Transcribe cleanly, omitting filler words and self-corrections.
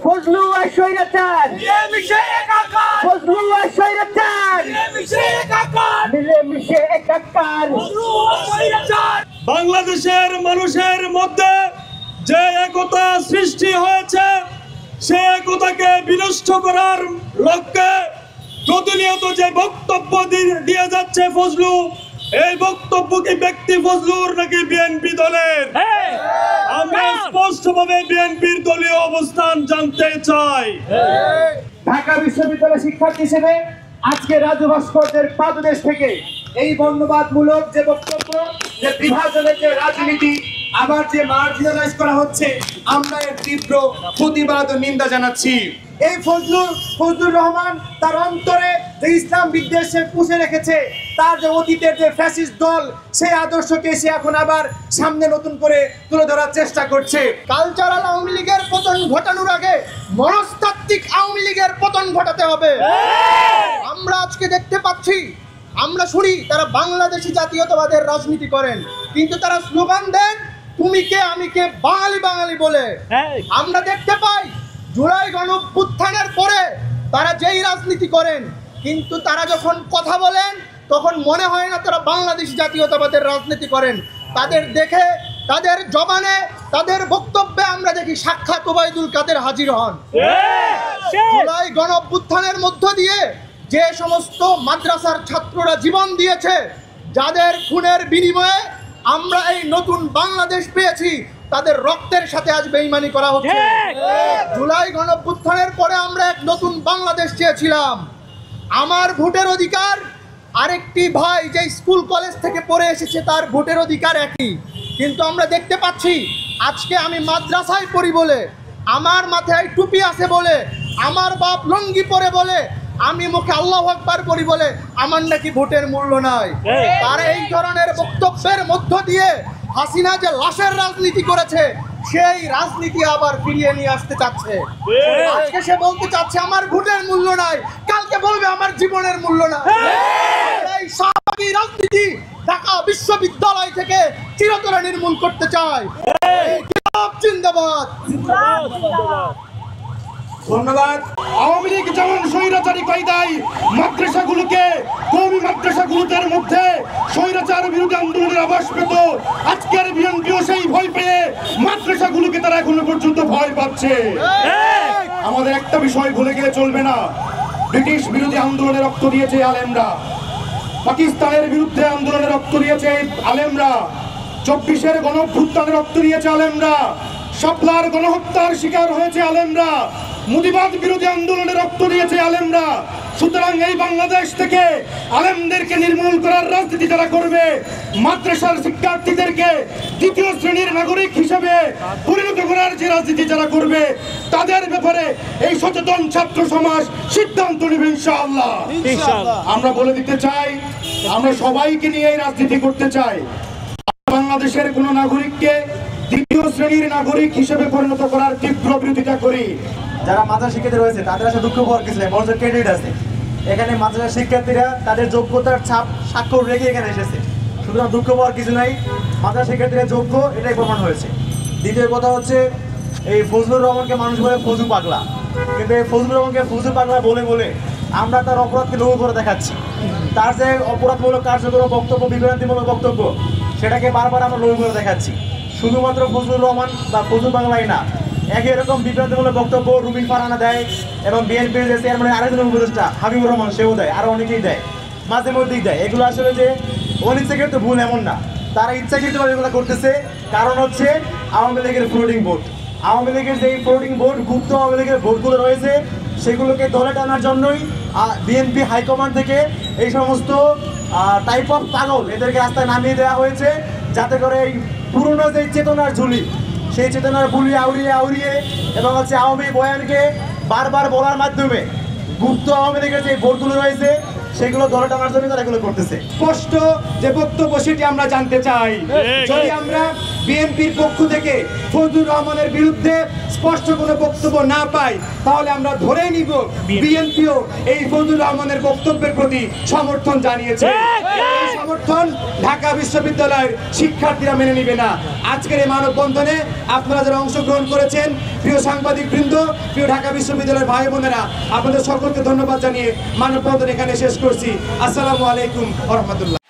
ফজলু আর স্বৈরাচার, ফজলু আর স্বৈরাচার, মিলেমিশে একাকার। বাংলাদেশের মানুষের মধ্যে যে একতা সৃষ্টি হয়েছে, সে একতাকে বিনষ্ট করার লক্ষ্যে প্রতিনিয়ত যে বক্তব্য দিয়ে যাচ্ছে ফজলু, এই বক্তব্য কি ব্যক্তি ফজলুর নাকি বিএনপি দলের? আমরা স্পষ্টভাবে বিএনপির দলীয় অবস্থান জানতে চাই। ঢাকা বিশ্ববিদ্যালয় শিক্ষার্থী হিসেবে আজকে রাজু ভাস্করদের পাদদেশ থেকে এই বর্ণবাদমূলক যে বক্তব্য, যে বিভাজনের যে রাজনীতি, আবার যে মার্জিনালাইজ করা হচ্ছে, আমরা এর তীব্র প্রতিবাদ ও নিন্দা জানাচ্ছি। এই ফজলুর রহমান তার অন্তরে যে ইসলাম বিদ্বেষে পুষে রেখেছে, তার যে অতীতের যে ফ্যাসিস্ট দল, সেই আদর্শকে সে এখন আবার সামনে নতুন করে তুলে ধরার চেষ্টা করছে। কালচারাল আওয়ামী লীগের পতন ঘটানোর আগে মনস্তাত্ত্বিক আওয়ামী লীগের পতন ঘটাতে হবে। আমরা আজকে দেখতে পাচ্ছি, আমরা শুনি তারা বাংলাদেশি জাতীয়তাবাদের রাজনীতি করেন, কিন্তু তারা স্লোগান দেন তুমি কে আমি কে, বাঙালি বাঙালি বলে। আমরা দেখতে পাই জুলাই গণঅভ্যুত্থানের পরে তারা যেই রাজনীতি করেন, কিন্তু তারা যখন কথা বলেন তখন মনে হয় না তারা বাংলাদেশি জাতীয়তাবাদের রাজনীতি করেন। তাদের দেখে, তাদের জবানে, তাদের বক্তব্যে আমরা দেখি সাক্ষাৎ ওবায়দুল কাদের হাজির হন। জুলাই গণঅভ্যুত্থানের মধ্য দিয়ে যে সমস্ত মাদ্রাসার ছাত্ররা জীবন দিয়েছে, যাদের খুনের বিনিময়ে আমরা এই নতুন বাংলাদেশ পেয়েছি, তাদের রক্তের সাথে আজ বেঈমানি করা হচ্ছে। জুলাই গণঅভ্যুত্থানের পরে আমরা এক নতুন বাংলাদেশ চেয়েছিলাম। আমার ভোটের অধিকার, আরেকটি ভাই যে স্কুল কলেজ থেকে পড়ে এসেছে তার ভোটের অধিকার একই, কিন্তু আমরা দেখতে পাচ্ছি আজকে আমি মাদ্রাসায় পড়ি বলে, আমার মাথায় টুপি আছে বলে, আমার বাপ লঙ্গি পরে বলে, আমি মুখে আল্লাহু আকবার করি বলে আমার নাকি ভোটের মূল্য নাই। তারা এই ধরনের বক্তব্যের মধ্য দিয়ে হাসিনা যে লাশের রাজনীতি করেছে, সেই রাজনীতি আবার ফিরিয়ে নিয়ে আসতে চাচ্ছে। আজকে সে বলতে চাচ্ছে আমার ভোটের মূল্য নাই, কালকে বলবে আমার জীবনের মূল্য নাই। এই শাহবাগী রাজনীতি ঢাকা বিশ্ববিদ্যালয় থেকে চিরতরে নির্মূল করতে চায়। জিন্দাবাদ। ধন্যবাদ। আওয়ামী লীগ যেমন স্বৈরাচারী কায়দায় মাদ্রাসাগুলোকে, কওমি মাদ্রাসাগুলোর মধ্যে স্বৈরাচার বিরোধী আন্দোলনের আভাস পেত, আজকের বিএনপিও সেই ভয় পেয়ে মাদ্রাসাগুলোকে তারা এখনো পর্যন্ত ভয় পাচ্ছে। আমাদের একটা বিষয় ভুলে গেলে চলবে না, ব্রিটিশ বিরোধী আন্দোলনে রক্ত দিয়েছে আলেমরা, পাকিস্তানের বিরুদ্ধে আন্দোলনে রক্ত দিয়েছে আলেমরা, 24-এর গণঅভ্যুত্থানে রক্ত দিয়েছে আলেমরা, শাপলার গণহত্যার শিকার হয়েছে আলেমরা, মুদিবাদ বিরোধী আন্দোলনে রক্ত দিয়েছে আলেমরা। সুতরাং এই বাংলাদেশ থেকে আলেমদেরকে নির্মূল করার রাজনীতি যারা করবে, মাদ্রাসার শিক্ষার্থীদেরকে দ্বিতীয় শ্রেণীর নাগরিক হিসেবে পরিণত করার যে রাজনীতি যারা করবে, তাদের ব্যাপারে এই সচেতন ছাত্র সমাজ সিদ্ধান্ত নেবে ইনশাআল্লাহ। আমরা বলে দিতে চাই, আমরা সবাইকে নিয়ে এই রাজনীতি করতে চাই। বাংলাদেশের কোন নাগরিককে দ্বিতীয় শ্রেণীর নাগরিক হিসেবে পরিণত করার তীব্র বিরোধিতা করি। যারা মাদ্রাসা শিক্ষার্থী রয়েছে তাদের আসলে দুঃখ পাওয়ার কিছু নেই, বরঞ্চ ক্রেডিট আছে। এখানে মাদ্রাসা শিক্ষার্থীরা তাদের যোগ্যতার ছাপ স্বাক্ষর রেখে এখানে এসেছে, সুতরাং দুঃখ পাওয়ার কিছু নাই। মাদ্রাসা শিক্ষার্থীরা যোগ্য, এটাই প্রমাণ হয়েছে। দ্বিতীয় কথা হচ্ছে, এই ফজলুর রহমানকে মানুষ বলে ফজু পাগলা, কিন্তু এই ফজলুর রহমানকে ফজু পাগলা বলে বলে আমরা তার অপরাধকে লঘু করে দেখাচ্ছি। তার যে অপরাধমূলক কার্যক্রম, বক্তব্য, বিভ্রান্তিমূলক বক্তব্য, সেটাকে বারবার আমরা লঘু করে দেখাচ্ছি। শুধুমাত্র ফজলুর রহমান বা ফজু বাংলাই না, একই এরকম বিভ্রান্তিমূলক বক্তব্য রুবিন ফারহানা দেয়, এবং বিএনপির যে চেয়ারম্যানের আরেকজন উপদেষ্টা হাবিবুর রহমান সেও দেয়, আরও অনেকেই দেয়, মাঝে মধ্যেই দেয়। এগুলো আসলে যে অনিচ্ছাকৃত ভুল এমন না, তারা ইচ্ছাকৃতভাবে এগুলো করতেছে। কারণ হচ্ছে আওয়ামী লীগের ফ্লোটিং ভোট, আওয়ামী লীগের যে ফ্লোটিং ভোট, গুপ্ত আওয়ামী লীগের ভোটগুলো রয়েছে, সেগুলোকে দলে টানার জন্যই বিএনপি হাইকমান্ড থেকে এই সমস্ত টাইপ অফ পাগল এদেরকে রাস্তায় নামিয়ে দেওয়া হয়েছে, যাতে করে এই পুরনো যে চেতনার ঝুলি, সেই চেতনার বুলি আউড়িয়ে আউড়িয়ে এবং হচ্ছে আওয়ামী বয়ানকে বারবার বলার মাধ্যমে গুপ্ত আওয়ামী লীগের যে ভোটগুলো রয়েছে সেগুলো দলে টানার জন্য তারা এগুলো করতেছে। স্পষ্ট যে বক্তব্য সেটি আমরা জানতে চাই। যদি আমরা বিএনপির পক্ষ থেকে ফজলুর রহমানের বিরুদ্ধে স্পষ্ট কোনো বক্তব্য না পাই, তাহলে আমরা ধরে নিব বিএনপিও এই ফজলুর রহমানের বক্তব্যের প্রতি সমর্থন জানিয়েছে। এই সমর্থন ঢাকা বিশ্ববিদ্যালয়ের শিক্ষার্থীরা মেনে নিবে না। আজকের এই মানববন্ধনে আপনারা যারা অংশগ্রহণ করেছেন, প্রিয় সাংবাদিক বৃন্দ, প্রিয় ঢাকা বিশ্ববিদ্যালয়ের ভাই বোনেরা, আপনাদের সকলকে ধন্যবাদ জানিয়ে মানববন্ধন এখানে শেষ করছি। আসসালামু আলাইকুম ওয়া রাহমাতুল্লাহ।